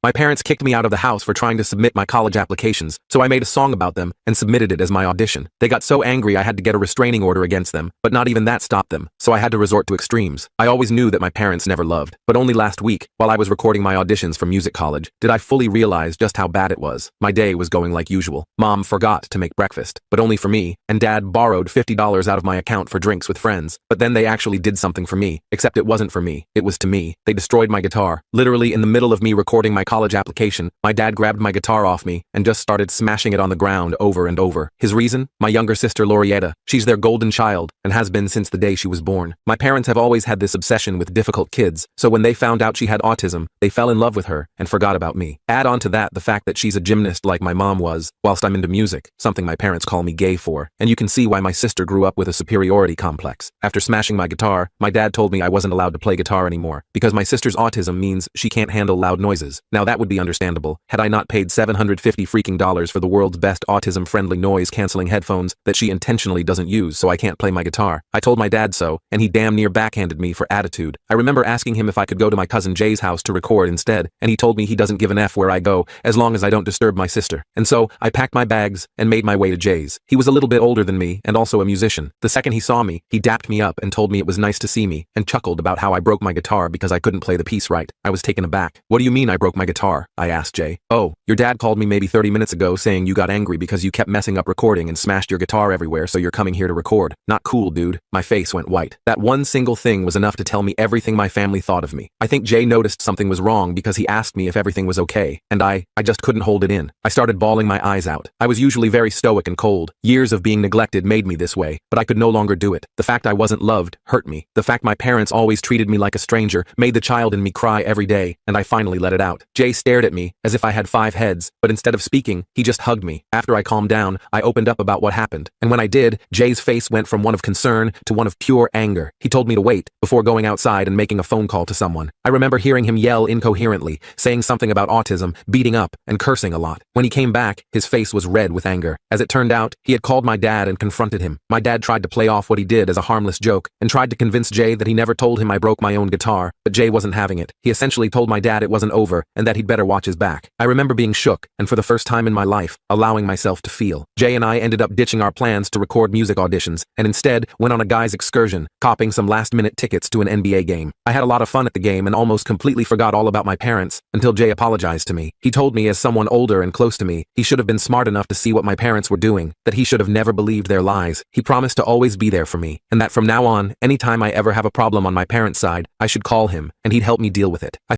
My parents kicked me out of the house for trying to submit my college applications, so I made a song about them and submitted it as my audition. They got so angry I had to get a restraining order against them, but not even that stopped them, so I had to resort to extremes. I always knew that my parents never loved, but only last week, while I was recording my auditions for music college, did I fully realize just how bad it was. My day was going like usual. Mom forgot to make breakfast, but only for me, and Dad borrowed $50 out of my account for drinks with friends. But then they actually did something for me, except it wasn't for me, it was to me. They destroyed my guitar. Literally in the middle of me recording my college application, my dad grabbed my guitar off me and just started smashing it on the ground over and over. His reason? My younger sister Laurietta. She's their golden child and has been since the day she was born. My parents have always had this obsession with difficult kids, so when they found out she had autism, they fell in love with her and forgot about me. Add on to that the fact that she's a gymnast like my mom was, whilst I'm into music, something my parents call me gay for, and you can see why my sister grew up with a superiority complex. After smashing my guitar, my dad told me I wasn't allowed to play guitar anymore, because my sister's autism means she can't handle loud noises. Now that would be understandable, had I not paid $750 freaking dollars for the world's best autism-friendly noise-canceling headphones that she intentionally doesn't use so I can't play my guitar. I told my dad so, and he damn near backhanded me for attitude. I remember asking him if I could go to my cousin Jay's house to record instead, and he told me he doesn't give an F where I go, as long as I don't disturb my sister. And so, I packed my bags and made my way to Jay's. He was a little bit older than me, and also a musician. The second he saw me, he dapped me up and told me it was nice to see me, and chuckled about how I broke my guitar because I couldn't play the piece right. I was taken aback. "What do you mean I broke my guitar?" I asked Jay. "Oh, your dad called me maybe 30 minutes ago saying you got angry because you kept messing up recording and smashed your guitar everywhere, so you're coming here to record. Not cool, dude." My face went white. That one single thing was enough to tell me everything my family thought of me. I think Jay noticed something was wrong because he asked me if everything was okay, and I just couldn't hold it in. I started bawling my eyes out. I was usually very stoic and cold. Years of being neglected made me this way, but I could no longer do it. The fact I wasn't loved hurt me. The fact my parents always treated me like a stranger made the child in me cry every day, and I finally let it out. Jay stared at me as if I had 5 heads, but instead of speaking, he just hugged me. After I calmed down, I opened up about what happened, and when I did, Jay's face went from one of concern to one of pure anger. He told me to wait before going outside and making a phone call to someone. I remember hearing him yell incoherently, saying something about autism, beating up, and cursing a lot. When he came back, his face was red with anger. As it turned out, he had called my dad and confronted him. My dad tried to play off what he did as a harmless joke, and tried to convince Jay that he never told him I broke my own guitar, but Jay wasn't having it. He essentially told my dad it wasn't over, and that he'd better watch his back. I remember being shook, and for the first time in my life, allowing myself to feel. Jay and I ended up ditching our plans to record music auditions, and instead went on a guy's excursion, copping some last-minute tickets to an NBA game. I had a lot of fun at the game and almost completely forgot all about my parents, until Jay apologized to me. He told me as someone older and close to me, he should have been smart enough to see what my parents were doing, that he should have never believed their lies. He promised to always be there for me, and that from now on, anytime I ever have a problem on my parents' side, I should call him, and he'd help me deal with it. I